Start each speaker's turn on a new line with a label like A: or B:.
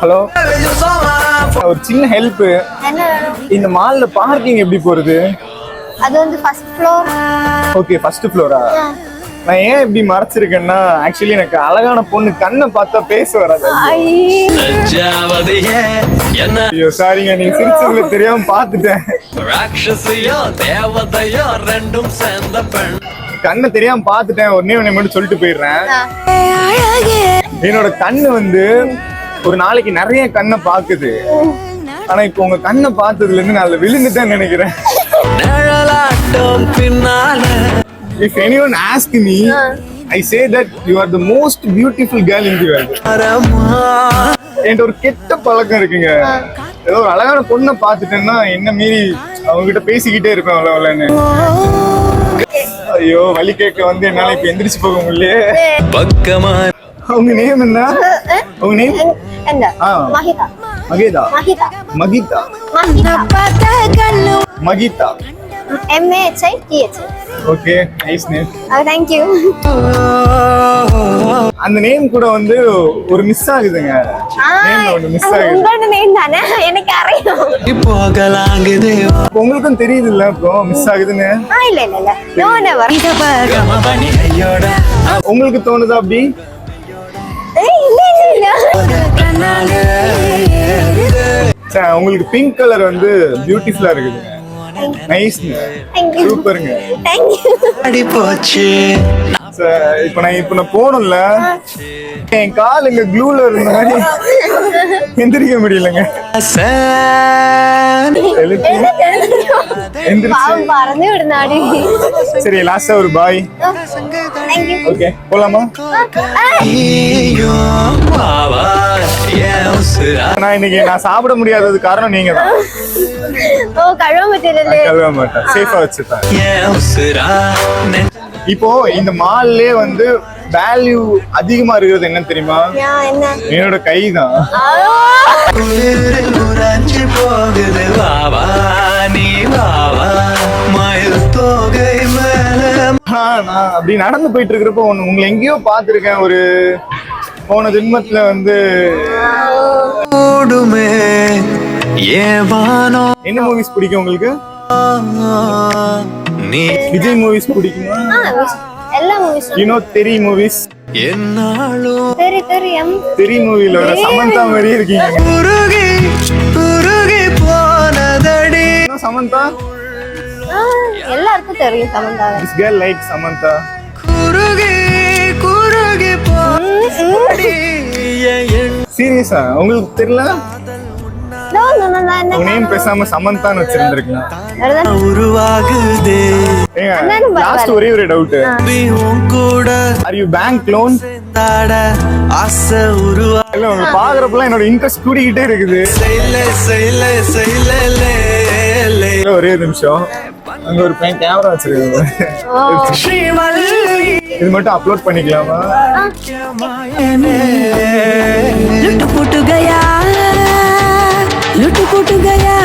A: Hello, ஒரு சின்ன help. இந்த மால்ல பார்க்கிங் எப்படி போறது?
B: அது வந்து first floor.
A: Okay, first Flora? நான் ஏன் இப்படி மறைச்சிருக்கேன்னா, ஆக்சுவலி எனக்கு அழகான பொண்ணு கண்ணை பார்த்தா பேச வராது. ஐயோ சாரிங்க, நீங்க சிரிச்சதுல தெரியாம பார்த்துட்டேன். கண்ணை தெரியாம பார்த்துட்டேன். ஒன்னே மட்டும் சொல்லிட்டு போயிடுறேன். என்னோட கண்ணு வந்து ஒரு நாளைக்கு நிறைய கண்ணை பாக்குது. ஆனா இப்போ உங்க கண்ணை பார்த்ததுல இருந்து நான் விழுந்துட்டேன்னு நினைக்கிறேன். If anyone asks me, I say that you are the most beautiful girl in the world. என்கிட்ட ஒரு கெட்ட பழக்கம் இருக்குங்க. ஏதோ ஒரு அழகான பொண்ணை பார்த்துட்டேன்னா என்ன மீறி அவங்க கிட்ட பேசிக்கிட்டே இருப்பேன் அவ்வளவுன்னு. ஐயோ, வலி கேட்க வந்து என்னால இப்ப எந்திரிச்சு போக முடியலையே. அவங்க நேம் என்ன? அவங்க name Mahitha. Mahitha Mahitha Mahitha MAHITH. Okay, nice name.
B: Thank you.
A: அந்த நேம் கூட வந்து ஒரு மிஸ் ஆகுதுங்க. நேம்ல ஒன்னு மிஸ் ஆகுது.
B: உங்களோட நேம் தானே, எனக்கு அறியும்.
C: போகலாங்குதே.
A: உங்களுக்கும் தெரியுது இல்ல இப்போ மிஸ் ஆகுதுன்னு?
B: இல்ல நோ நெவர்.
A: உங்களுக்கு தோணுதா அப்படி? உங்களுக்கு பிங்க் கலர் வந்து பியூட்டிஃபுல்லா இருக்குது. நைஸ், சூப்பருங்க.
C: அடி போச்சு.
A: இப்ப நான் போனோம்ல, என் கால் இங்க க்ளூல இருந்த மாதிரி எந்திரிக்க முடியலங்க. சரி, லாஸ்டா ஒரு பாய். ஓகே, போலாமா? நான் இன்னைக்கு சாப்பிட முடியாதது காரணம் நீங்க தான். கழுவ மாட்டேன், சேஃபா வச்சுட்டேன். இப்போ இந்த மால்லே வந்து வேல்யூ அதிகமா இருக்கிறது என்ன தெரியுமா? என்னோட கை தான். நான் அப்படி நடந்து போயிட்டு இருக்கிறப்போ உங்களை எங்கேயோ பாத்துருக்கேன். ஒரு போன ஜென்மத்துல வந்து என்ன மூவிஸ் பிடிக்கும் உங்களுக்கு? விஜய் மூவிஸ் பிடிக்குமா?
B: எல்லா மூவிஸ்.
A: You know தெரி மூவிஸ்?
C: என்னாலும்
A: தெரி மூவில வர சமந்தா மாதிரி இருக்கீங்க.
C: உருகி போனதடி.
A: சமந்தா
B: எல்லாருக்கும் தெரியும் Samantha.
A: This girl like Samantha.
C: குருகி போனதடி.
A: சீரியஸா உங்களுக்கு தெரியல? நேம் பேசாம சமந்தான்னு வச்சிருந்திருக்கலாம்.
C: உருவாகுதே.
A: லாஸ்ட் ஒரே ஒரு டவுட்.
C: கூட
A: ஆர் யூ பேங்க் லோன்?
C: ஆசை உருவா.
A: இல்ல, உங்க பாக்குறப்பெல்லாம் என்னோட இன்ட்ரெஸ்ட் கூடிக்கிட்டே இருக்குது. ஒரே நிமிஷம், அங்க ஒரு பையன் கேமரா வச்சிருக்காங்க. இது மட்டும் அப்லோட் பண்ணிக்கலாமா?
D: लुट पुट गया